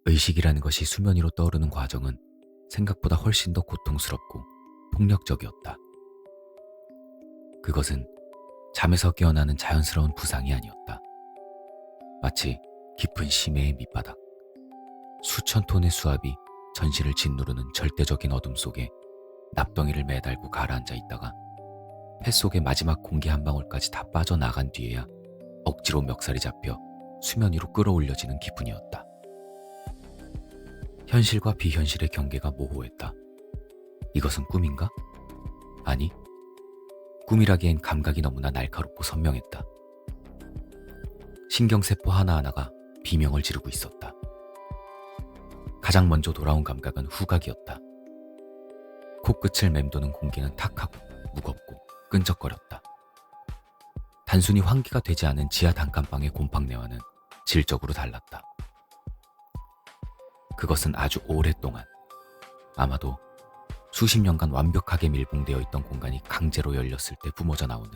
의식이라는 것이 수면 위로 떠오르는 과정은 생각보다 훨씬 더 고통스럽고 폭력적이었다. 그것은 잠에서 깨어나는 자연스러운 부상이 아니었다. 마치 깊은 심해의 밑바닥, 수천 톤의 수압이 전신을 짓누르는 절대적인 어둠 속에 납덩이를 매달고 가라앉아 있다가 뱃속의 마지막 공기 한 방울까지 다 빠져나간 뒤에야 억지로 멱살이 잡혀 수면 위로 끌어올려지는 기분이었다. 현실과 비현실의 경계가 모호했다. 이것은 꿈인가? 아니, 꿈이라기엔 감각이 너무나 날카롭고 선명했다. 신경세포 하나하나가 비명을 지르고 있었다. 가장 먼저 돌아온 감각은 후각이었다. 코끝을 맴도는 공기는 탁하고 무겁고 끈적거렸다. 단순히 환기가 되지 않은 지하 단칸방의 곰팡내와는 질적으로 달랐다. 그것은 아주 오랫동안, 아마도 수십 년간 완벽하게 밀봉되어 있던 공간이 강제로 열렸을 때 뿜어져 나오는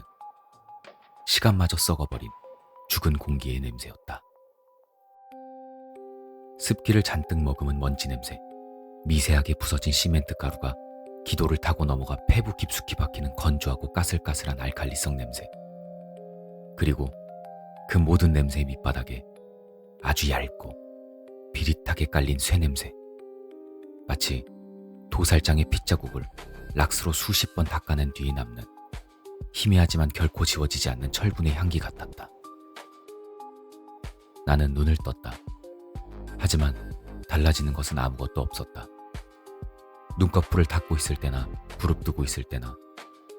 시간마저 썩어버린 죽은 공기의 냄새였다. 습기를 잔뜩 머금은 먼지 냄새, 미세하게 부서진 시멘트 가루가 기도를 타고 넘어가 폐부 깊숙이 박히는 건조하고 까슬까슬한 알칼리성 냄새. 그리고 그 모든 냄새의 밑바닥에 아주 얇고 비릿하게 깔린 쇠 냄새. 마치 도살장의 핏자국을 락스로 수십 번 닦아낸 뒤에 남는 희미하지만 결코 지워지지 않는 철분의 향기 같았다. 나는 눈을 떴다. 하지만 달라지는 것은 아무것도 없었다. 눈꺼풀을 닫고 있을 때나 부릅뜨고 있을 때나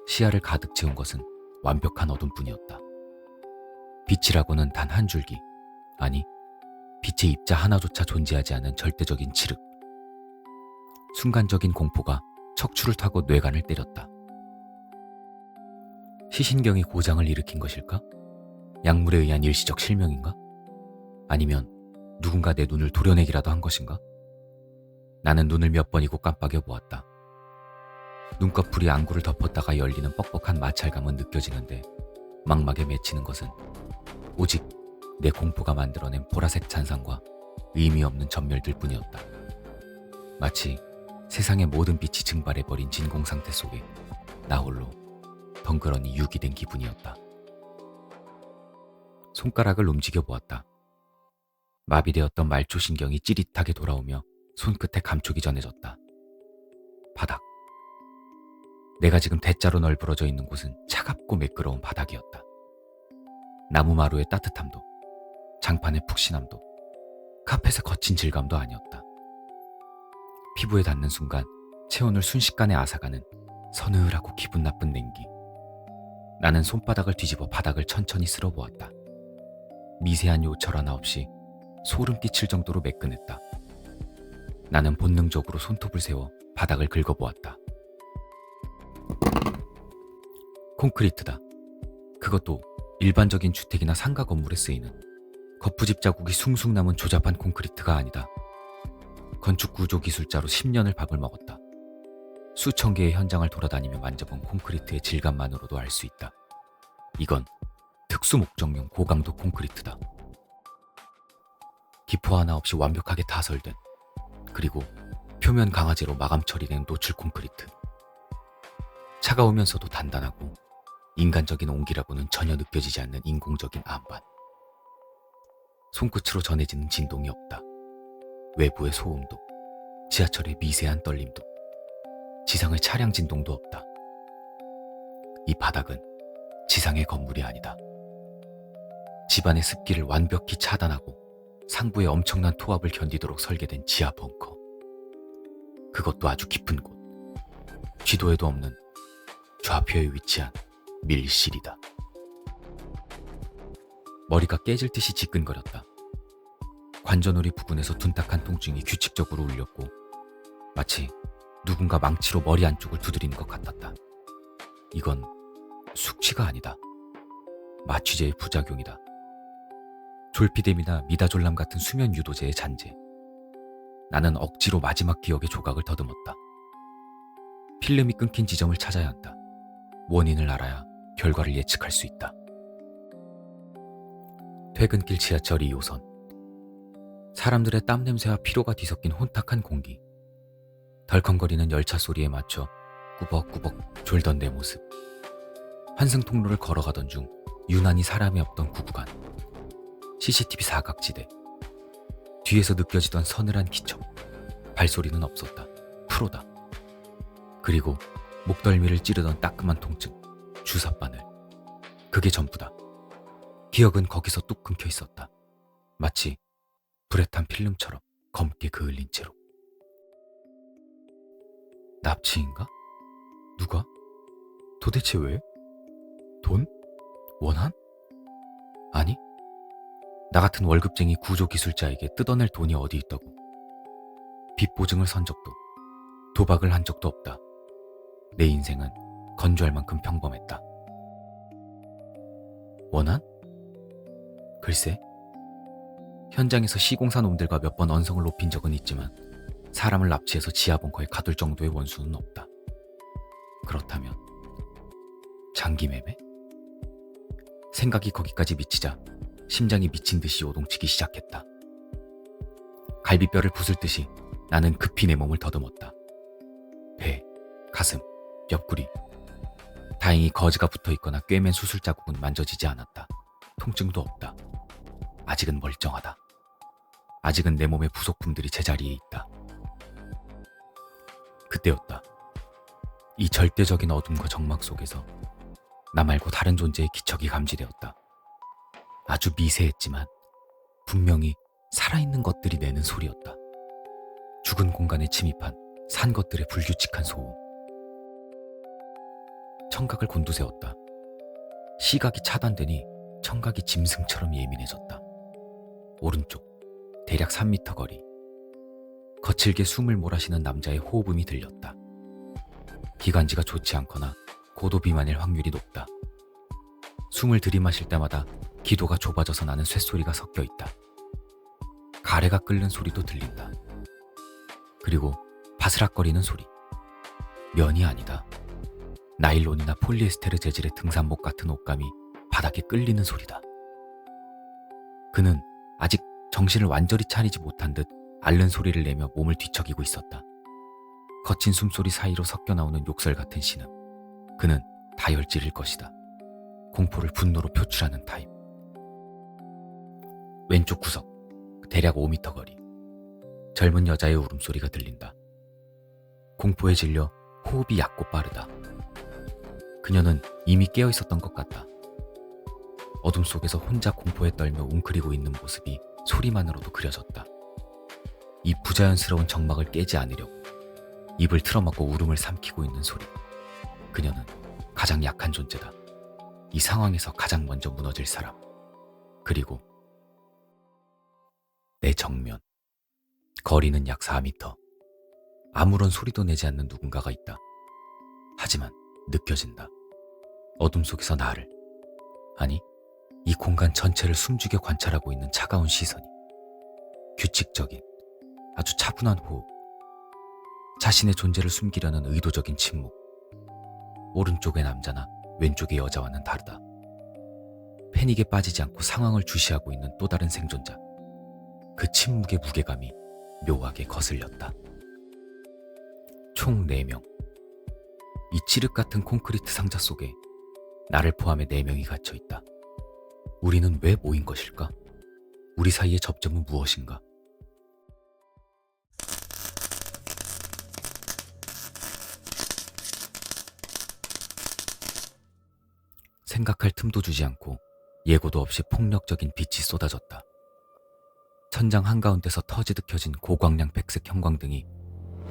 시야를 가득 채운 것은 완벽한 어둠뿐이었다. 빛이라고는 단 한 줄기, 아니 빛의 입자 하나조차 존재하지 않은 절대적인 칠흑. 순간적인 공포가 척추를 타고 뇌관을 때렸다. 시신경이 고장을 일으킨 것일까? 약물에 의한 일시적 실명인가? 아니면 누군가 내 눈을 도려내기라도 한 것인가? 나는 눈을 몇 번이고 깜빡여 보았다. 눈꺼풀이 안구를 덮었다가 열리는 뻑뻑한 마찰감은 느껴지는데 망막에 맺히는 것은 오직 내 공포가 만들어낸 보라색 잔상과 의미 없는 전멸들 뿐이었다. 마치 세상의 모든 빛이 증발해버린 진공 상태 속에 나 홀로 덩그러니 유기된 기분이었다. 손가락을 움직여 보았다. 마비되었던 말초신경이 찌릿하게 돌아오며 손끝에 감촉이 전해졌다. 바닥. 내가 지금 대자로 널브러져 있는 곳은 차갑고 매끄러운 바닥이었다. 나무마루의 따뜻함도, 장판의 푹신함도, 카펫의 거친 질감도 아니었다. 피부에 닿는 순간 체온을 순식간에 앗아가는 서늘하고 기분 나쁜 냉기. 나는 손바닥을 뒤집어 바닥을 천천히 쓸어보았다. 미세한 요철 하나 없이 소름 끼칠 정도로 매끈했다. 나는 본능적으로 손톱을 세워 바닥을 긁어보았다. 콘크리트다. 그것도 일반적인 주택이나 상가 건물에 쓰이는 거푸집 자국이 숭숭 남은 조잡한 콘크리트가 아니다. 건축 구조 기술자로 10년을 밥을 먹었다. 수천 개의 현장을 돌아다니며 만져본 콘크리트의 질감만으로도 알 수 있다. 이건 특수 목적용 고강도 콘크리트다. 기포 하나 없이 완벽하게 타설된, 그리고 표면 강화제로 마감 처리된 노출 콘크리트. 차가우면서도 단단하고 인간적인 온기라고는 전혀 느껴지지 않는 인공적인 안반. 손끝으로 전해지는 진동이 없다. 외부의 소음도, 지하철의 미세한 떨림도, 지상의 차량 진동도 없다. 이 바닥은 지상의 건물이 아니다. 집안의 습기를 완벽히 차단하고 상부의 엄청난 토압을 견디도록 설계된 지하 벙커. 그것도 아주 깊은 곳. 쥐도에도 없는 좌표에 위치한 밀실이다. 머리가 깨질 듯이 지끈거렸다. 관전우리 부근에서 둔탁한 통증이 규칙적으로 울렸고 마치 누군가 망치로 머리 안쪽을 두드리는 것 같았다. 이건 숙취가 아니다. 마취제의 부작용이다. 졸피뎀이나 미다졸람 같은 수면 유도제의 잔재. 나는 억지로 마지막 기억의 조각을 더듬었다. 필름이 끊긴 지점을 찾아야 한다. 원인을 알아야 결과를 예측할 수 있다. 퇴근길 지하철 2호선. 사람들의 땀 냄새와 피로가 뒤섞인 혼탁한 공기, 덜컹거리는 열차 소리에 맞춰 꾸벅꾸벅 졸던 내 모습, 환승통로를 걸어가던 중 유난히 사람이 없던 구구간, CCTV 사각지대, 뒤에서 느껴지던 서늘한 기척, 발소리는 없었다. 프로다. 그리고 목덜미를 찌르던 따끔한 통증, 주삿바늘. 그게 전부다. 기억은 거기서 뚝 끊겨 있었다. 마치 불에 탄 필름처럼 검게 그을린 채로. 납치인가? 누가? 도대체 왜? 돈? 원한? 아니, 나 같은 월급쟁이 구조기술자에게 뜯어낼 돈이 어디 있다고. 빚 보증을 선 적도, 도박을 한 적도 없다. 내 인생은 건조할 만큼 평범했다. 원한? 글쎄, 현장에서 시공사 놈들과 몇 번 언성을 높인 적은 있지만 사람을 납치해서 지하 벙커에 가둘 정도의 원수는 없다. 그렇다면 장기 매매? 생각이 거기까지 미치자 심장이 미친 듯이 요동치기 시작했다. 갈비뼈를 부술 듯이 나는 급히 내 몸을 더듬었다. 배, 가슴, 옆구리. 다행히 거즈가 붙어있거나 꿰맨 수술 자국은 만져지지 않았다. 통증도 없다. 아직은 멀쩡하다. 아직은 내 몸의 부속품들이 제자리에 있다. 그때였다. 이 절대적인 어둠과 적막 속에서 나 말고 다른 존재의 기척이 감지되었다. 아주 미세했지만 분명히 살아있는 것들이 내는 소리였다. 죽은 공간에 침입한 산 것들의 불규칙한 소음. 청각을 곤두세웠다. 시각이 차단되니 청각이 짐승처럼 예민해졌다. 오른쪽, 대략 3m 거리. 거칠게 숨을 몰아쉬는 남자의 호흡음이 들렸다. 기관지가 좋지 않거나 고도 비만일 확률이 높다. 숨을 들이마실 때마다 기도가 좁아져서 나는 쇳소리가 섞여 있다. 가래가 끓는 소리도 들린다. 그리고 바스락거리는 소리. 면이 아니다. 나일론이나 폴리에스테르 재질의 등산복 같은 옷감이 바닥에 끌리는 소리다. 그는 아직 정신을 완전히 차리지 못한 듯 앓는 소리를 내며 몸을 뒤척이고 있었다. 거친 숨소리 사이로 섞여 나오는 욕설 같은 신음. 그는 다혈질일 것이다. 공포를 분노로 표출하는 타입. 왼쪽 구석, 대략 5m 거리. 젊은 여자의 울음소리가 들린다. 공포에 질려 호흡이 얕고 빠르다. 그녀는 이미 깨어 있었던 것 같다. 어둠 속에서 혼자 공포에 떨며 웅크리고 있는 모습이 소리만으로도 그려졌다. 이 부자연스러운 정막을 깨지 않으려고 입을 틀어막고 울음을 삼키고 있는 소리. 그녀는 가장 약한 존재다. 이 상황에서 가장 먼저 무너질 사람. 그리고 내 정면. 거리는 약 4m. 아무런 소리도 내지 않는 누군가가 있다. 하지만 느껴진다. 어둠 속에서 나를, 아니, 이 공간 전체를 숨죽여 관찰하고 있는 차가운 시선이. 규칙적인, 아주 차분한 호흡. 자신의 존재를 숨기려는 의도적인 침묵. 오른쪽의 남자나 왼쪽의 여자와는 다르다. 패닉에 빠지지 않고 상황을 주시하고 있는 또 다른 생존자. 그 침묵의 무게감이 묘하게 거슬렸다. 총 4명. 이 칠흑 같은 콘크리트 상자 속에 나를 포함해 4명이 갇혀있다. 우리는 왜 모인 것일까? 우리 사이의 접점은 무엇인가? 생각할 틈도 주지 않고 예고도 없이 폭력적인 빛이 쏟아졌다. 천장 한가운데서 터지듯 켜진 고광량 백색 형광등이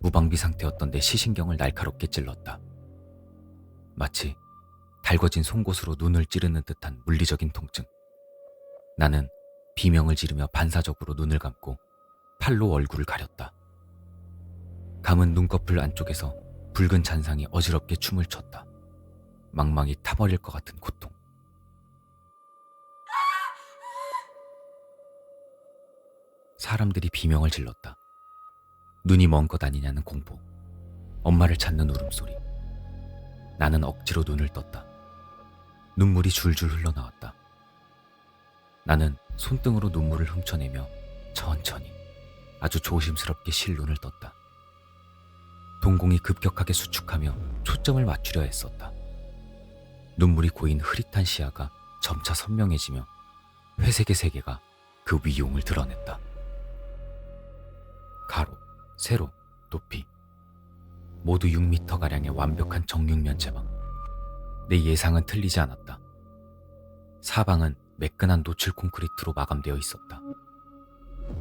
무방비 상태였던 내 시신경을 날카롭게 찔렀다. 마치 달궈진 송곳으로 눈을 찌르는 듯한 물리적인 통증. 나는 비명을 지르며 반사적으로 눈을 감고 팔로 얼굴을 가렸다. 감은 눈꺼풀 안쪽에서 붉은 잔상이 어지럽게 춤을 췄다. 망망이 타버릴 것 같은 고통. 사람들이 비명을 질렀다. 눈이 먼 것 아니냐는 공포. 엄마를 찾는 울음소리. 나는 억지로 눈을 떴다. 눈물이 줄줄 흘러나왔다. 나는 손등으로 눈물을 훔쳐내며 천천히 아주 조심스럽게 실눈을 떴다. 동공이 급격하게 수축하며 초점을 맞추려 했었다. 눈물이 고인 흐릿한 시야가 점차 선명해지며 회색의 세계가 그 위용을 드러냈다. 가로, 세로, 높이 모두 6m가량의 완벽한 정육면체방. 내 예상은 틀리지 않았다. 사방은 매끈한 노출 콘크리트로 마감되어 있었다.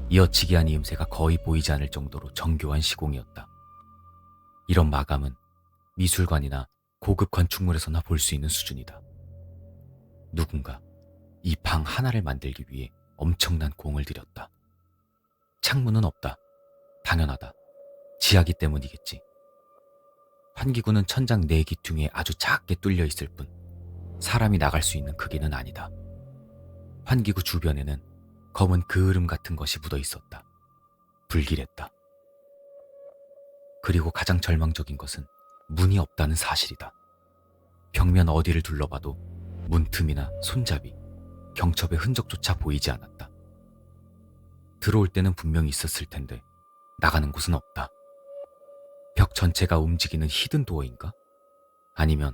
이어치기한 이음새가 거의 보이지 않을 정도로 정교한 시공이었다. 이런 마감은 미술관이나 고급 건축물에서나 볼 수 있는 수준이다. 누군가 이 방 하나를 만들기 위해 엄청난 공을 들였다. 창문은 없다. 당연하다. 지하기 때문이겠지. 환기구는 천장 4기퉁이에 아주 작게 뚫려 있을 뿐 사람이 나갈 수 있는 크기는 아니다. 환기구 주변에는 검은 그을음 같은 것이 묻어 있었다. 불길했다. 그리고 가장 절망적인 것은 문이 없다는 사실이다. 벽면 어디를 둘러봐도 문틈이나 손잡이, 경첩의 흔적조차 보이지 않았다. 들어올 때는 분명히 있었을 텐데 나가는 곳은 없다. 벽 전체가 움직이는 히든 도어인가? 아니면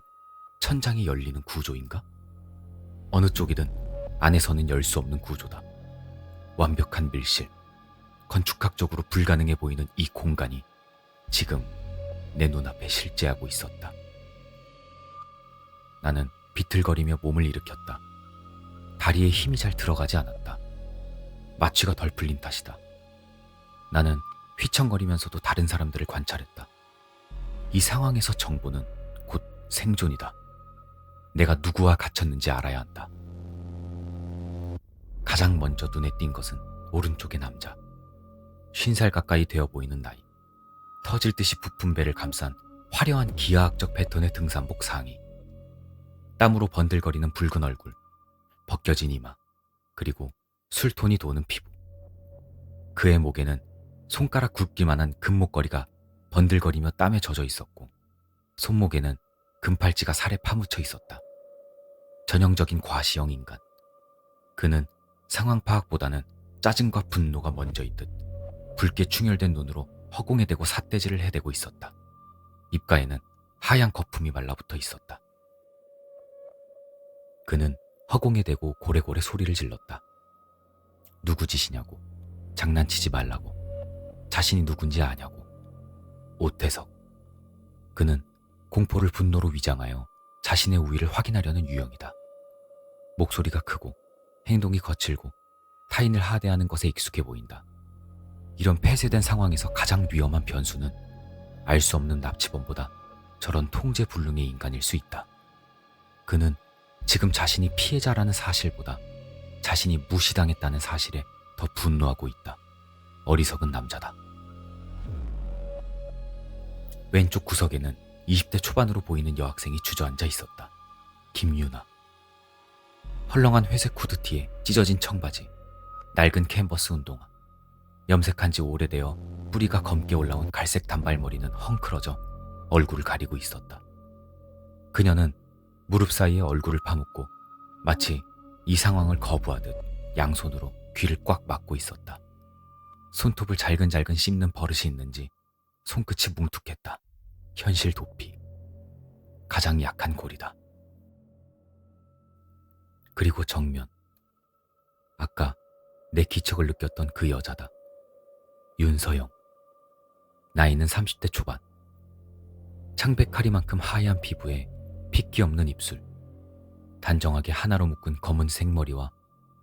천장이 열리는 구조인가? 어느 쪽이든 안에서는 열 수 없는 구조다. 완벽한 밀실, 건축학적으로 불가능해 보이는 이 공간이 지금 내 눈앞에 실제하고 있었다. 나는 비틀거리며 몸을 일으켰다. 다리에 힘이 잘 들어가지 않았다. 마취가 덜 풀린 탓이다. 나는 휘청거리면서도 다른 사람들을 관찰했다. 이 상황에서 정보는 곧 생존이다. 내가 누구와 갇혔는지 알아야 한다. 가장 먼저 눈에 띈 것은 오른쪽의 남자. 50살 가까이 되어 보이는 나이. 터질 듯이 부푼 배를 감싼 화려한 기하학적 패턴의 등산복 상의. 땀으로 번들거리는 붉은 얼굴, 벗겨진 이마, 그리고 술톤이 도는 피부. 그의 목에는 손가락 굵기만한 금목걸이가 번들거리며 땀에 젖어 있었고 손목에는 금팔찌가 살에 파묻혀 있었다. 전형적인 과시형 인간. 그는 상황 파악보다는 짜증과 분노가 먼저 있듯 붉게 충혈된 눈으로 허공에 대고 삿대질을 해대고 있었다. 입가에는 하얀 거품이 말라붙어 있었다. 그는 허공에 대고 고래고래 소리를 질렀다. 누구 짓이냐고, 장난치지 말라고, 자신이 누군지 아냐고. 오태석. 그는 공포를 분노로 위장하여 자신의 우위를 확인하려는 유형이다. 목소리가 크고 행동이 거칠고 타인을 하대하는 것에 익숙해 보인다. 이런 폐쇄된 상황에서 가장 위험한 변수는 알 수 없는 납치범보다 저런 통제불능의 인간일 수 있다. 그는 지금 자신이 피해자라는 사실보다 자신이 무시당했다는 사실에 더 분노하고 있다. 어리석은 남자다. 왼쪽 구석에는 20대 초반으로 보이는 여학생이 주저앉아 있었다. 김유나. 헐렁한 회색 후드티에 찢어진 청바지, 낡은 캔버스 운동화, 염색한 지 오래되어 뿌리가 검게 올라온 갈색 단발머리는 헝클어져 얼굴을 가리고 있었다. 그녀는 무릎 사이에 얼굴을 파묻고 마치 이 상황을 거부하듯 양손으로 귀를 꽉 막고 있었다. 손톱을 잘근잘근 씹는 버릇이 있는지 손끝이 뭉툭했다. 현실 도피. 가장 약한 골이다. 그리고 정면. 아까 내 기척을 느꼈던 그 여자다. 윤서영. 나이는 30대 초반. 창백하리만큼 하얀 피부에 핏기 없는 입술, 단정하게 하나로 묶은 검은색 머리와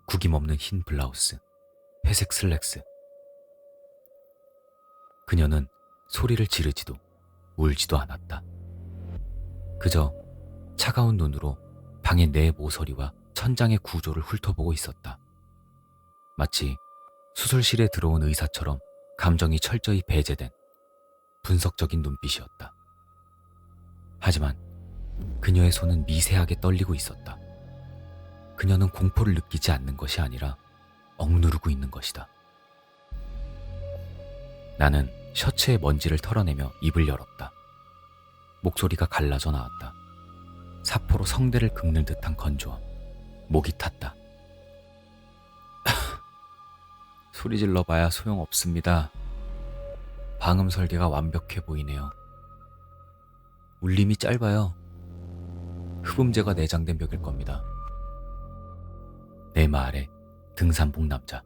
구김없는 흰 블라우스, 회색 슬랙스. 그녀는 소리를 지르지도 울지도 않았다. 그저 차가운 눈으로 방의 내 모서리와 천장의 구조를 훑어보고 있었다. 마치 수술실에 들어온 의사처럼 감정이 철저히 배제된 분석적인 눈빛이었다. 하지만 그녀의 손은 미세하게 떨리고 있었다. 그녀는 공포를 느끼지 않는 것이 아니라 억누르고 있는 것이다. 나는 셔츠의 먼지를 털어내며 입을 열었다. 목소리가 갈라져 나왔다. 사포로 성대를 긁는 듯한 건조함. 목이 탔다. 소리 질러봐야 소용없습니다. 방음 설계가 완벽해 보이네요. 울림이 짧아요. 흡음재가 내장된 벽일 겁니다. 내 말에 등산복 남자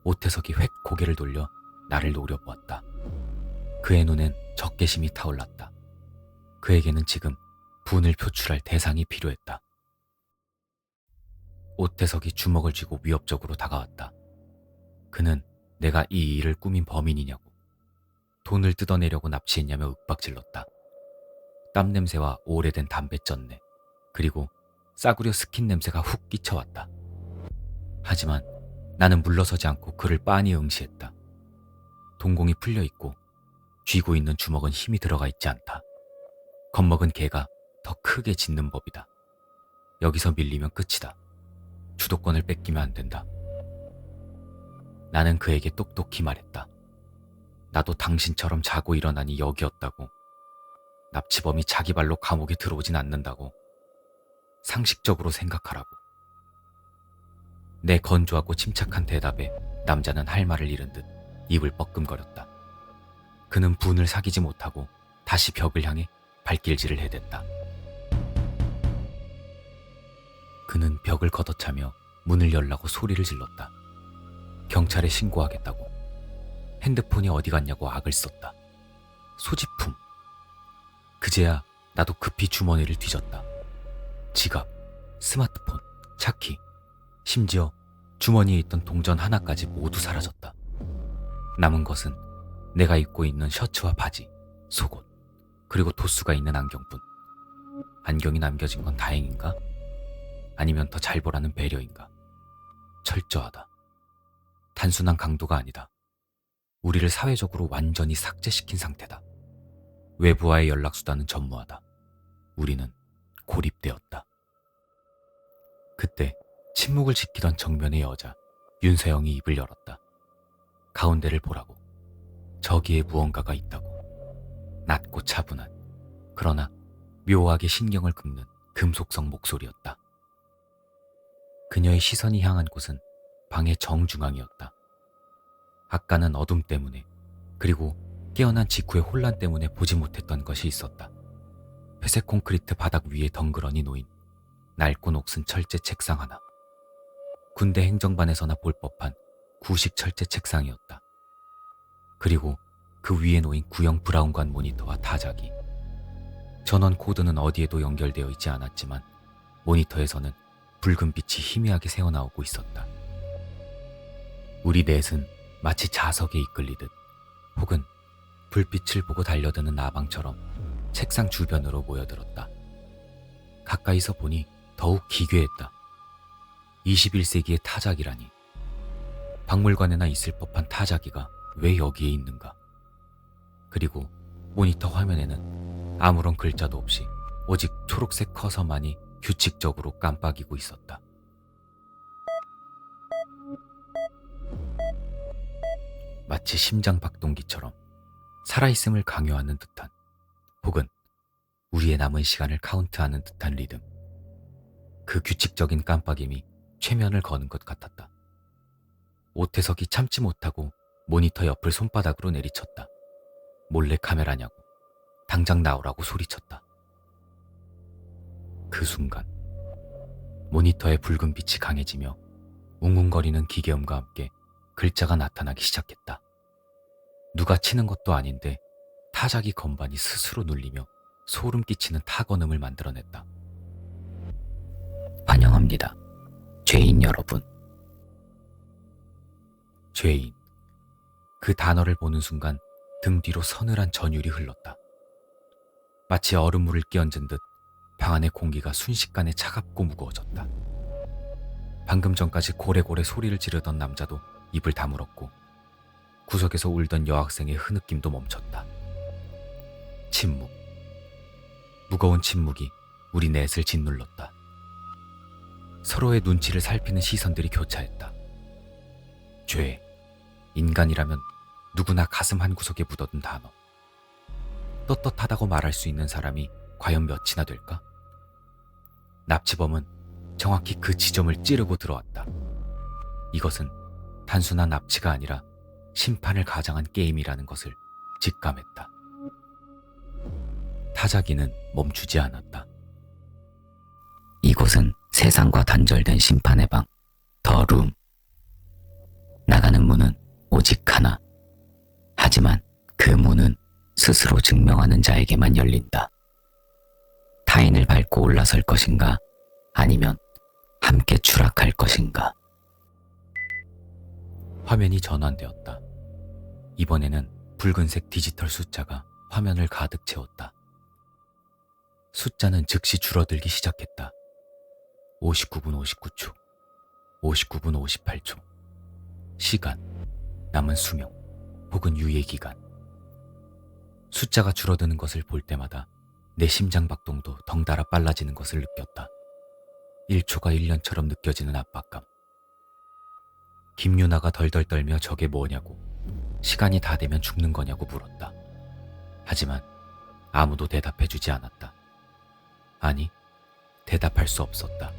오태석이 획 고개를 돌려 나를 노려보았다. 그의 눈엔 적개심이 타올랐다. 그에게는 지금 분을 표출할 대상이 필요했다. 오태석이 주먹을 쥐고 위협적으로 다가왔다. 그는 내가 이 일을 꾸민 범인이냐고, 돈을 뜯어내려고 납치했냐며 윽박질렀다. 땀 냄새와 오래된 담배 쩐내, 그리고 싸구려 스킨 냄새가 훅 끼쳐왔다. 하지만 나는 물러서지 않고 그를 빤히 응시했다. 동공이 풀려있고 쥐고 있는 주먹은 힘이 들어가 있지 않다. 겁먹은 개가 더 크게 짖는 법이다. 여기서 밀리면 끝이다. 주도권을 뺏기면 안 된다. 나는 그에게 똑똑히 말했다. 나도 당신처럼 자고 일어나니 여기였다고. 납치범이 자기 발로 감옥에 들어오진 않는다고. 상식적으로 생각하라고. 내 건조하고 침착한 대답에 남자는 할 말을 잃은 듯 입을 뻐끔거렸다. 그는 분을 사귀지 못하고 다시 벽을 향해 발길질을 해댔다. 그는 벽을 걷어차며 문을 열라고 소리를 질렀다. 경찰에 신고하겠다고. 핸드폰이 어디 갔냐고 악을 썼다. 소지품. 그제야 나도 급히 주머니를 뒤졌다. 지갑, 스마트폰, 차키, 심지어 주머니에 있던 동전 하나까지 모두 사라졌다. 남은 것은 내가 입고 있는 셔츠와 바지, 속옷, 그리고 도수가 있는 안경뿐. 안경이 남겨진 건 다행인가? 아니면 더 잘 보라는 배려인가? 철저하다. 단순한 강도가 아니다. 우리를 사회적으로 완전히 삭제시킨 상태다. 외부와의 연락수단은 전무하다. 우리는 고립되었다. 그때 침묵을 지키던 정면의 여자 윤서영이 입을 열었다. 가운데를 보라고. 저기에 무언가가 있다고. 낮고 차분한, 그러나 묘하게 신경을 긁는 금속성 목소리였다. 그녀의 시선이 향한 곳은 방의 정중앙이었다. 아까는 어둠 때문에, 그리고 깨어난 직후의 혼란 때문에 보지 못했던 것이 있었다. 회색 콘크리트 바닥 위에 덩그러니 놓인 낡고 녹슨 철제 책상 하나. 군대 행정반에서나 볼 법한 구식 철제 책상이었다. 그리고 그 위에 놓인 구형 브라운관 모니터와 타자기. 전원 코드는 어디에도 연결되어 있지 않았지만 모니터에서는 붉은 빛이 희미하게 새어나오고 있었다. 우리 넷은 마치 자석에 이끌리듯 혹은 불빛을 보고 달려드는 나방처럼 책상 주변으로 모여들었다. 가까이서 보니 더욱 기괴했다. 21세기의 타자기라니. 박물관에나 있을 법한 타자기가 왜 여기에 있는가? 그리고 모니터 화면에는 아무런 글자도 없이 오직 초록색 커서만이 규칙적으로 깜빡이고 있었다. 마치 심장 박동기처럼 살아있음을 강요하는 듯한, 혹은 우리의 남은 시간을 카운트하는 듯한 리듬. 그 규칙적인 깜빡임이 최면을 거는 것 같았다. 오태석이 참지 못하고 모니터 옆을 손바닥으로 내리쳤다. 몰래 카메라냐고. 당장 나오라고 소리쳤다. 그 순간 모니터의 붉은 빛이 강해지며 웅웅거리는 기계음과 함께 글자가 나타나기 시작했다. 누가 치는 것도 아닌데 타자기 건반이 스스로 눌리며 소름 끼치는 타건음을 만들어냈다. 환영합니다. 죄인 여러분. 죄인. 그 단어를 보는 순간 등 뒤로 서늘한 전율이 흘렀다. 마치 얼음물을 끼얹은 듯 방 안의 공기가 순식간에 차갑고 무거워졌다. 방금 전까지 고래고래 소리를 지르던 남자도 입을 다물었고 구석에서 울던 여학생의 흐느낌도 멈췄다. 침묵. 무거운 침묵이 우리 넷을 짓눌렀다. 서로의 눈치를 살피는 시선들이 교차했다. 죄. 인간이라면 누구나 가슴 한구석에 묻어둔 단어. 떳떳하다고 말할 수 있는 사람이 과연 몇이나 될까? 납치범은 정확히 그 지점을 찌르고 들어왔다. 이것은 단순한 납치가 아니라 심판을 가장한 게임이라는 것을 직감했다. 타자기는 멈추지 않았다. 이곳은 세상과 단절된 심판의 방, 더 룸. 나가는 문은 오직 하나. 하지만 그 문은 스스로 증명하는 자에게만 열린다. 타인을 밟고 올라설 것인가? 아니면 함께 추락할 것인가? 화면이 전환되었다. 이번에는 붉은색 디지털 숫자가 화면을 가득 채웠다. 숫자는 즉시 줄어들기 시작했다. 59분 59초, 59분 58초. 시간, 남은 수명, 혹은 유예 기간. 숫자가 줄어드는 것을 볼 때마다 내 심장 박동도 덩달아 빨라지는 것을 느꼈다. 1초가 1년처럼 느껴지는 압박감. 김유나가 덜덜 떨며 저게 뭐냐고, 시간이 다 되면 죽는 거냐고 물었다. 하지만 아무도 대답해주지 않았다. 아니, 대답할 수 없었다.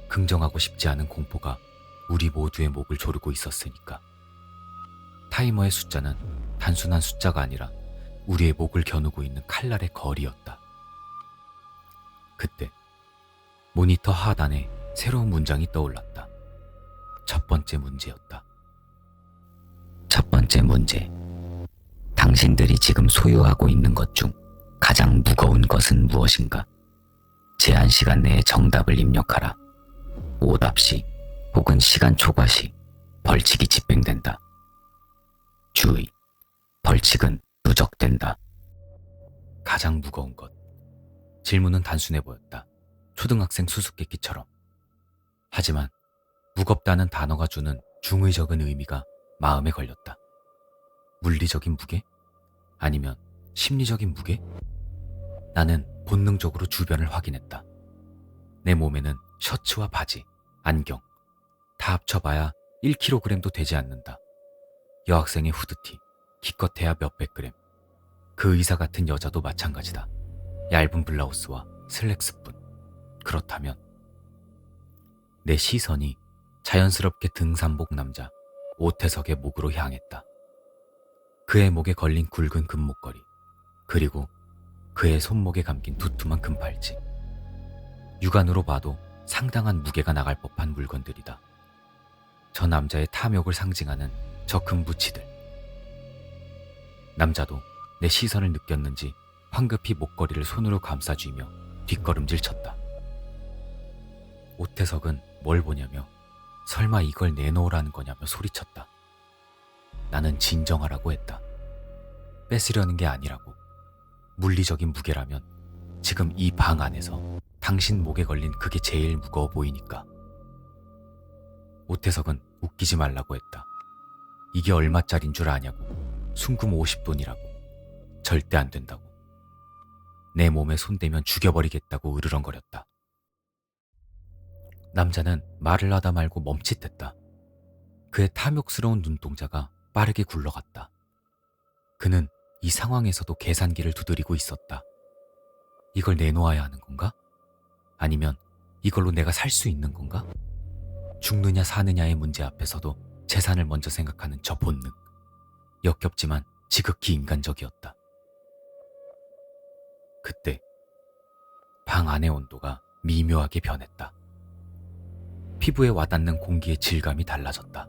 긍정하고 싶지 않은 공포가 우리 모두의 목을 조르고 있었으니까. 타이머의 숫자는 단순한 숫자가 아니라 우리의 목을 겨누고 있는 칼날의 거리였다. 그때 모니터 하단에 새로운 문장이 떠올랐다. 첫 번째 문제였다. 첫 번째 문제. 당신들이 지금 소유하고 있는 것 중 가장 무거운 것은 무엇인가? 제한 시간 내에 정답을 입력하라. 오답 시 혹은 시간 초과 시 벌칙이 집행된다. 주의, 벌칙은 누적된다. 가장 무거운 것. 질문은 단순해 보였다. 초등학생 수수께끼처럼. 하지만 무겁다는 단어가 주는 중의적인 의미가 마음에 걸렸다. 물리적인 무게? 아니면 심리적인 무게? 나는 본능적으로 주변을 확인했다. 내 몸에는 셔츠와 바지, 안경, 다 합쳐봐야 1kg도 되지 않는다. 여학생의 후드티, 기껏해야 몇백 그램. 그 의사 같은 여자도 마찬가지다. 얇은 블라우스와 슬랙스뿐. 그렇다면 내 시선이 자연스럽게 등산복 남자 오태석의 목으로 향했다. 그의 목에 걸린 굵은 금목걸이, 그리고 그의 손목에 감긴 두툼한 금팔찌. 육안으로 봐도 상당한 무게가 나갈 법한 물건들이다. 저 남자의 탐욕을 상징하는 저 금부치들. 남자도 내 시선을 느꼈는지 황급히 목걸이를 손으로 감싸쥐며 뒷걸음질 쳤다. 오태석은 뭘 보냐며, 설마 이걸 내놓으라는 거냐며 소리쳤다. 나는 진정하라고 했다. 뺏으려는 게 아니라고. 물리적인 무게라면 지금 이 방 안에서 당신 목에 걸린 그게 제일 무거워 보이니까. 오태석은 웃기지 말라고 했다. 이게 얼마짜린 줄 아냐고. 순금 50돈이라고. 절대 안 된다고. 내 몸에 손대면 죽여버리겠다고 으르렁거렸다. 남자는 말을 하다 말고 멈칫했다. 그의 탐욕스러운 눈동자가 빠르게 굴러갔다. 그는 이 상황에서도 계산기를 두드리고 있었다. 이걸 내놓아야 하는 건가? 아니면 이걸로 내가 살 수 있는 건가? 죽느냐 사느냐의 문제 앞에서도 재산을 먼저 생각하는 저 본능. 역겹지만 지극히 인간적이었다. 그때 방 안의 온도가 미묘하게 변했다. 피부에 와닿는 공기의 질감이 달라졌다.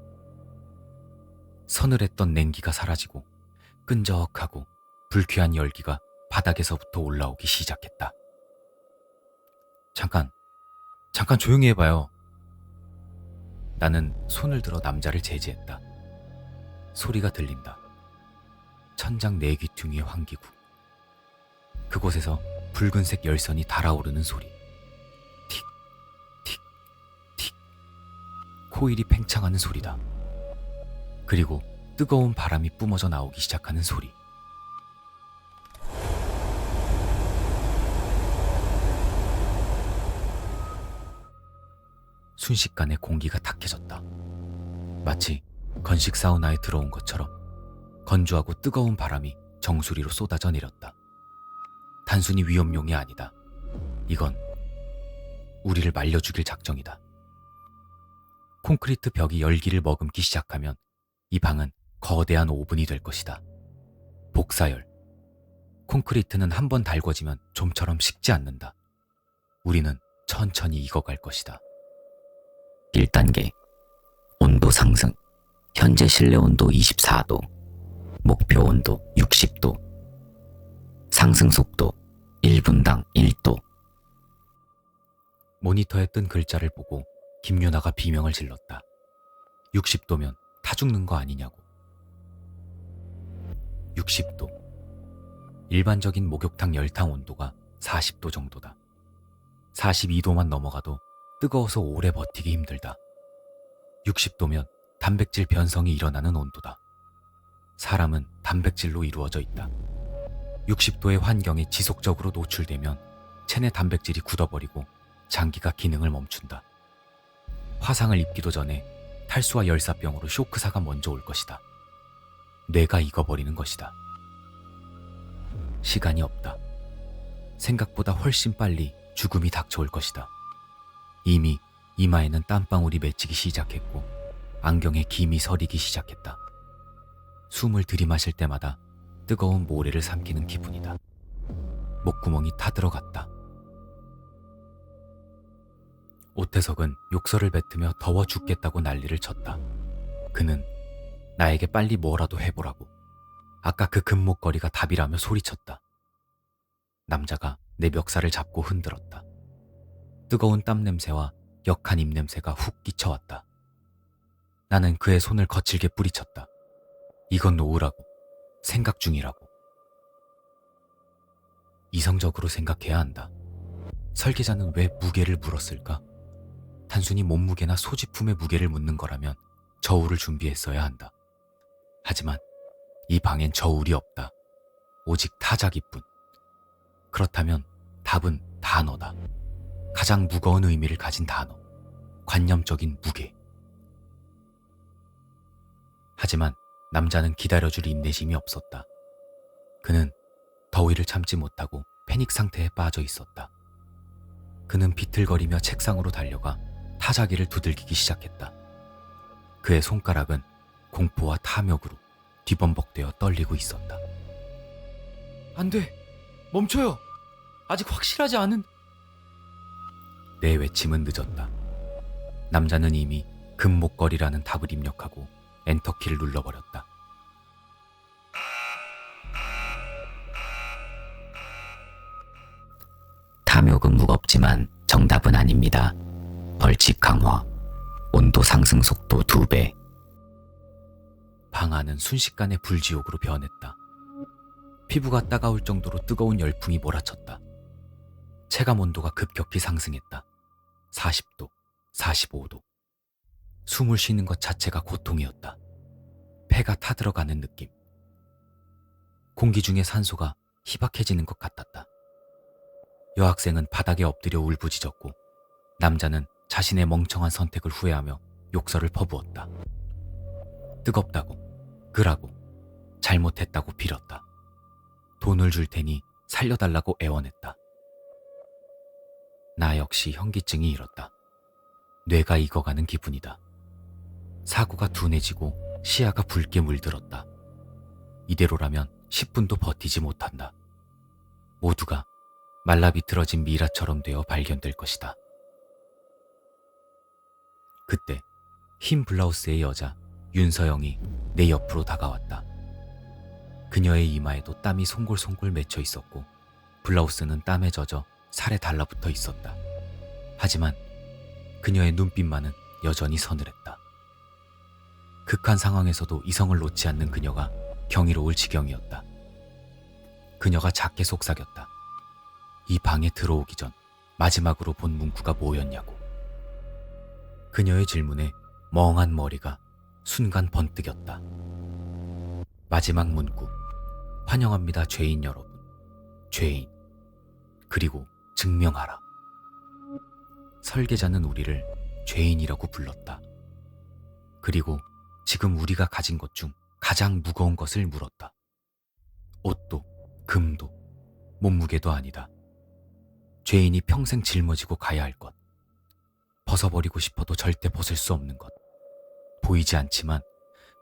서늘했던 냉기가 사라지고 끈적하고 불쾌한 열기가 바닥에서부터 올라오기 시작했다. 잠깐 조용히 해봐요. 나는 손을 들어 남자를 제지했다. 소리가 들린다. 천장 네 귀퉁이의 환기구. 그곳에서 붉은색 열선이 달아오르는 소리. 틱, 틱, 틱. 코일이 팽창하는 소리다. 그리고 뜨거운 바람이 뿜어져 나오기 시작하는 소리. 순식간에 공기가 탁해졌다. 마치 건식 사우나에 들어온 것처럼 건조하고 뜨거운 바람이 정수리로 쏟아져 내렸다. 단순히 위험용이 아니다. 이건 우리를 말려 죽일 작정이다. 콘크리트 벽이 열기를 머금기 시작하면 이 방은 거대한 오븐이 될 것이다. 복사열. 콘크리트는 한번 달궈지면 좀처럼 식지 않는다. 우리는 천천히 익어갈 것이다. 1단계. 온도 상승. 현재 실내 온도 24도. 목표 온도 60도. 상승 속도 1분당 1도. 모니터에 뜬 글자를 보고 김유나가 비명을 질렀다. 60도면 타 죽는 거 아니냐고. 60도. 일반적인 목욕탕 열탕 온도가 40도 정도다. 42도만 넘어가도 뜨거워서 오래 버티기 힘들다. 60도면 단백질 변성이 일어나는 온도다. 사람은 단백질로 이루어져 있다. 60도의 환경에 지속적으로 노출되면 체내 단백질이 굳어버리고 장기가 기능을 멈춘다. 화상을 입기도 전에 탈수와 열사병으로 쇼크사가 먼저 올 것이다. 뇌가 익어버리는 것이다. 시간이 없다. 생각보다 훨씬 빨리 죽음이 닥쳐올 것이다. 이미 이마에는 땀방울이 맺히기 시작했고 안경에 김이 서리기 시작했다. 숨을 들이마실 때마다 뜨거운 모래를 삼키는 기분이다. 목구멍이 타들어갔다. 오태석은 욕설을 뱉으며 더워 죽겠다고 난리를 쳤다. 그는 나에게 빨리 뭐라도 해보라고. 아까 그 금목걸이가 답이라며 소리쳤다. 남자가 내 멱살을 잡고 흔들었다. 뜨거운 땀 냄새와 역한 입냄새가 훅 끼쳐왔다. 나는 그의 손을 거칠게 뿌리쳤다. 이건 놓으라고. 생각 중이라고. 이성적으로 생각해야 한다. 설계자는 왜 무게를 물었을까? 단순히 몸무게나 소지품의 무게를 묻는 거라면 저울을 준비했어야 한다. 하지만 이 방엔 저울이 없다. 오직 타자기뿐. 그렇다면 답은 단어다. 가장 무거운 의미를 가진 단어. 관념적인 무게. 하지만 남자는 기다려줄 인내심이 없었다. 그는 더위를 참지 못하고 패닉 상태에 빠져 있었다. 그는 비틀거리며 책상으로 달려가 타자기를 두들기기 시작했다. 그의 손가락은 공포와 탐욕으로 뒤범벅되어 떨리고 있었다. 안 돼! 멈춰요! 아직 확실하지 않은... 내 외침은 늦었다. 남자는 이미 금목걸이라는 답을 입력하고 엔터키를 눌러버렸다. 탐욕은 무겁지만 정답은 아닙니다. 벌칙 강화. 온도 상승 속도 2배. 방 안은 순식간에 불지옥으로 변했다. 피부가 따가울 정도로 뜨거운 열풍이 몰아쳤다. 체감 온도가 급격히 상승했다. 40도, 45도. 숨을 쉬는 것 자체가 고통이었다. 폐가 타들어가는 느낌. 공기 중에 산소가 희박해지는 것 같았다. 여학생은 바닥에 엎드려 울부짖었고 남자는 자신의 멍청한 선택을 후회하며 욕설을 퍼부었다. 뜨겁다고, 그라고, 잘못했다고 빌었다. 돈을 줄 테니 살려달라고 애원했다. 나 역시 현기증이 일었다. 뇌가 익어가는 기분이다. 사고가 둔해지고 시야가 붉게 물들었다. 이대로라면 10분도 버티지 못한다. 모두가 말라비틀어진 미라처럼 되어 발견될 것이다. 그때 흰 블라우스의 여자 윤서영이 내 옆으로 다가왔다. 그녀의 이마에도 땀이 송골송골 맺혀 있었고 블라우스는 땀에 젖어 살에 달라붙어 있었다. 하지만 그녀의 눈빛만은 여전히 서늘했다. 극한 상황에서도 이성을 놓지 않는 그녀가 경이로울 지경이었다. 그녀가 작게 속삭였다. 이 방에 들어오기 전 마지막으로 본 문구가 뭐였냐고. 그녀의 질문에 멍한 머리가 순간 번뜩였다. 마지막 문구. 환영합니다, 죄인 여러분. 죄인. 그리고 증명하라. 설계자는 우리를 죄인이라고 불렀다. 그리고 지금 우리가 가진 것 중 가장 무거운 것을 물었다. 옷도, 금도, 몸무게도 아니다. 죄인이 평생 짊어지고 가야 할 것. 벗어버리고 싶어도 절대 벗을 수 없는 것. 보이지 않지만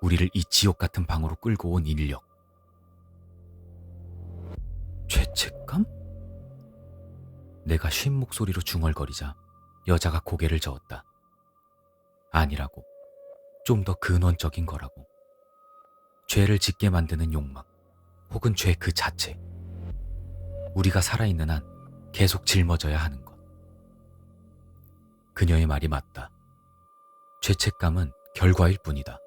우리를 이 지옥 같은 방으로 끌고 온 인력. 죄책감? 내가 쉰 목소리로 중얼거리자 여자가 고개를 저었다. 아니라고. 좀 더 근원적인 거라고. 죄를 짓게 만드는 욕망, 혹은 죄 그 자체. 우리가 살아있는 한 계속 짊어져야 하는 것. 그녀의 말이 맞다. 죄책감은 결과일 뿐이다.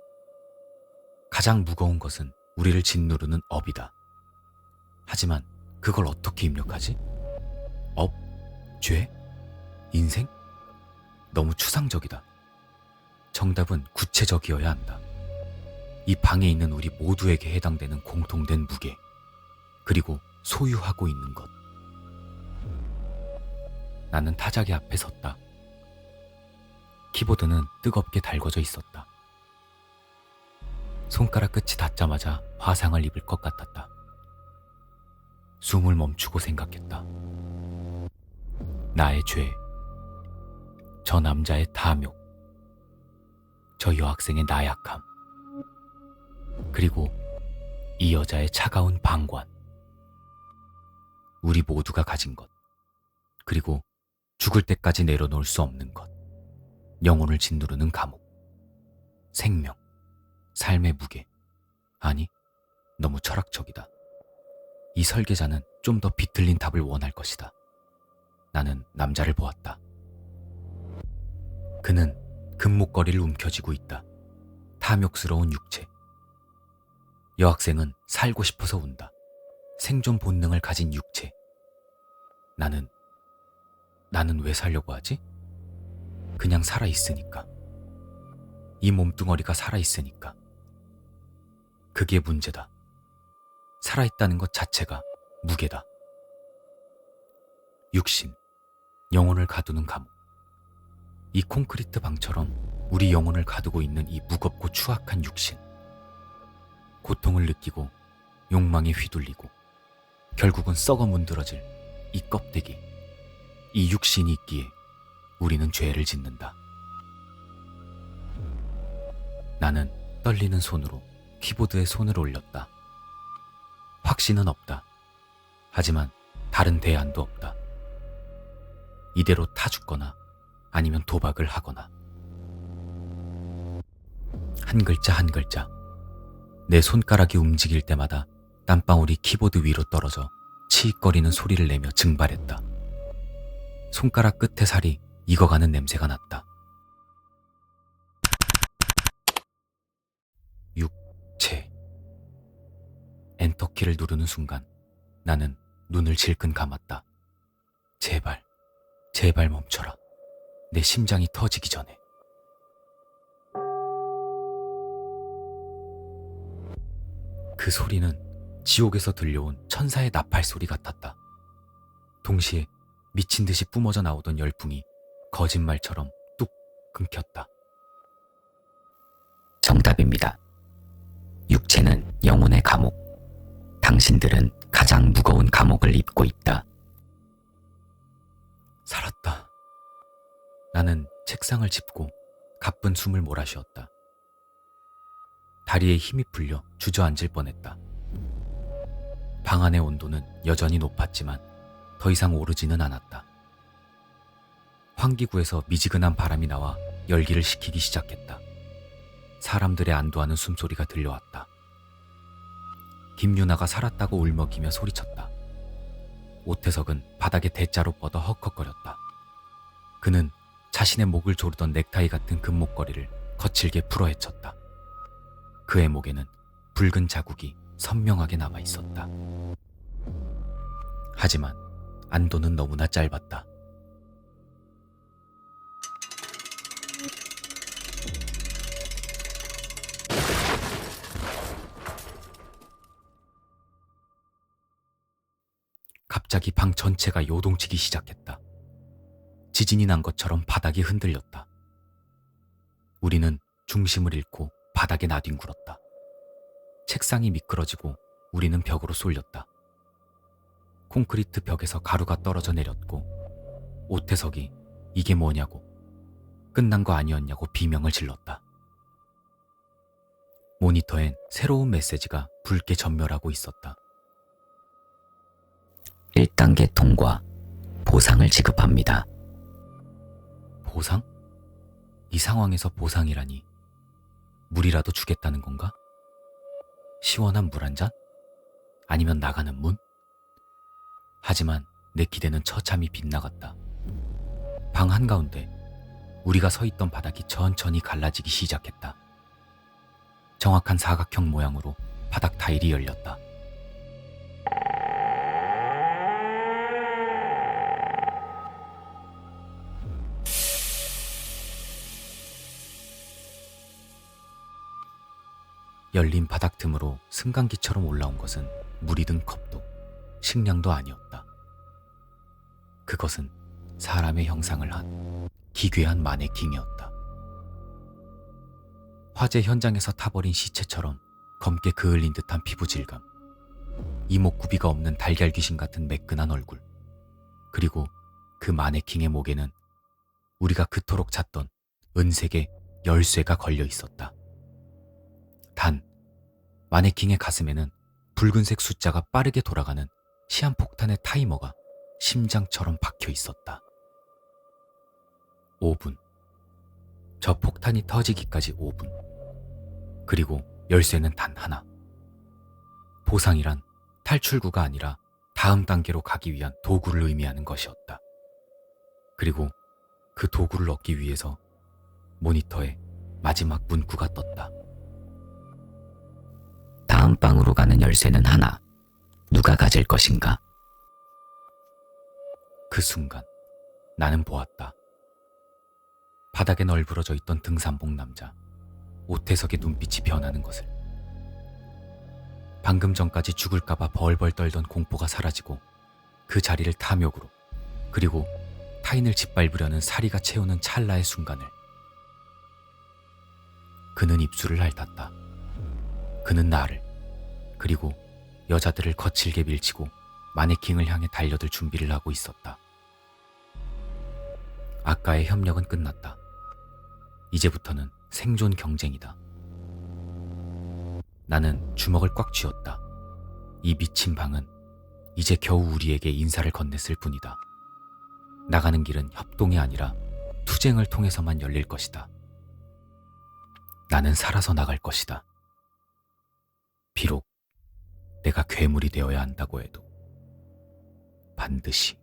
가장 무거운 것은 우리를 짓누르는 업이다. 하지만 그걸 어떻게 입력하지? 업? 죄? 인생? 너무 추상적이다. 정답은 구체적이어야 한다. 이 방에 있는 우리 모두에게 해당되는 공통된 무게, 그리고 소유하고 있는 것. 나는 타자기 앞에 섰다. 키보드는 뜨겁게 달궈져 있었다. 손가락 끝이 닿자마자 화상을 입을 것 같았다. 숨을 멈추고 생각했다. 나의 죄, 저 남자의 탐욕, 저 여학생의 나약함, 그리고 이 여자의 차가운 방관. 우리 모두가 가진 것, 그리고 죽을 때까지 내려놓을 수 없는 것. 영혼을 짓누르는 감옥, 생명, 삶의 무게. 아니, 너무 철학적이다. 이 설계자는 좀 더 비틀린 답을 원할 것이다. 나는 남자를 보았다. 그는 금목걸이를 움켜쥐고 있다. 탐욕스러운 육체. 여학생은 살고 싶어서 운다. 생존 본능을 가진 육체. 나는 왜 살려고 하지? 그냥 살아있으니까. 이 몸뚱어리가 살아있으니까. 그게 문제다. 살아있다는 것 자체가 무게다. 육신, 영혼을 가두는 감옥. 이 콘크리트 방처럼 우리 영혼을 가두고 있는 이 무겁고 추악한 육신. 고통을 느끼고 욕망에 휘둘리고 결국은 썩어 문드러질 이 껍데기. 이 육신이 있기에 우리는 죄를 짓는다. 나는 떨리는 손으로 키보드에 손을 올렸다. 확신은 없다. 하지만 다른 대안도 없다. 이대로 타죽거나 아니면 도박을 하거나. 한 글자 한 글자. 내 손가락이 움직일 때마다 땀방울이 키보드 위로 떨어져 치익거리는 소리를 내며 증발했다. 손가락 끝에 살이 익어가는 냄새가 났다. 육체. 엔터키를 누르는 순간 나는 눈을 질끈 감았다. 제발, 제발 멈춰라. 내 심장이 터지기 전에. 그 소리는 지옥에서 들려온 천사의 나팔 소리 같았다. 동시에 미친 듯이 뿜어져 나오던 열풍이 거짓말처럼 뚝 끊겼다. 정답입니다. 육체는 영혼의 감옥. 당신들은 가장 무거운 감옥을 입고 있다. 살았다. 나는 책상을 짚고 가쁜 숨을 몰아쉬었다. 다리에 힘이 풀려 주저앉을 뻔했다. 방 안의 온도는 여전히 높았지만 더 이상 오르지는 않았다. 환기구에서 미지근한 바람이 나와 열기를 식히기 시작했다. 사람들의 안도하는 숨소리가 들려왔다. 김유나가 살았다고 울먹이며 소리쳤다. 오태석은 바닥에 대자로 뻗어 헉헉거렸다. 그는 자신의 목을 조르던 넥타이 같은 금목걸이를 거칠게 풀어헤쳤다. 그의 목에는 붉은 자국이 선명하게 남아있었다. 하지만 안도는 너무나 짧았다. 갑자기 방 전체가 요동치기 시작했다. 지진이 난 것처럼 바닥이 흔들렸다. 우리는 중심을 잃고 바닥에 나뒹굴었다. 책상이 미끄러지고 우리는 벽으로 쏠렸다. 콘크리트 벽에서 가루가 떨어져 내렸고 오태석이 이게 뭐냐고 끝난 거 아니었냐고 비명을 질렀다. 모니터엔 새로운 메시지가 붉게 전멸하고 있었다. 1단계 통과. 보상을 지급합니다. 보상? 이 상황에서 보상이라니 물이라도 주겠다는 건가? 시원한 물 한 잔? 아니면 나가는 문? 하지만 내 기대는 처참히 빗나갔다. 방 한가운데 우리가 서 있던 바닥이 천천히 갈라지기 시작했다. 정확한 사각형 모양으로 바닥 타일이 열렸다. 열린 바닥 틈으로 승강기처럼 올라온 것은 물이 든 컵도 식량도 아니었다. 그것은 사람의 형상을 한 기괴한 마네킹이었다. 화재 현장에서 타버린 시체처럼 검게 그을린 듯한 피부 질감, 이목구비가 없는 달걀 귀신 같은 매끈한 얼굴, 그리고 그 마네킹의 목에는 우리가 그토록 찾던 은색의 열쇠가 걸려 있었다. 단, 마네킹의 가슴에는 붉은색 숫자가 빠르게 돌아가는 시한폭탄의 타이머가 심장처럼 박혀 있었다. 5분. 저 폭탄이 터지기까지 5분. 그리고 열쇠는 단 하나. 보상이란 탈출구가 아니라 다음 단계로 가기 위한 도구를 의미하는 것이었다. 그리고 그 도구를 얻기 위해서 모니터에 마지막 문구가 떴다. 다음 방으로 가는 열쇠는 하나. 누가 가질 것인가? 그 순간 나는 보았다. 바닥에 널브러져 있던 등산복 남자, 오태석의 눈빛이 변하는 것을. 방금 전까지 죽을까봐 벌벌 떨던 공포가 사라지고 그 자리를 탐욕으로, 그리고 타인을 짓밟으려는 사리가 채우는 찰나의 순간을. 그는 입술을 핥았다. 그는 나를, 그리고 여자들을 거칠게 밀치고 마네킹을 향해 달려들 준비를 하고 있었다. 아까의 협력은 끝났다. 이제부터는 생존 경쟁이다. 나는 주먹을 꽉 쥐었다. 이 미친 방은 이제 겨우 우리에게 인사를 건넸을 뿐이다. 나가는 길은 협동이 아니라 투쟁을 통해서만 열릴 것이다. 나는 살아서 나갈 것이다. 비록 내가 괴물이 되어야 한다고 해도 반드시.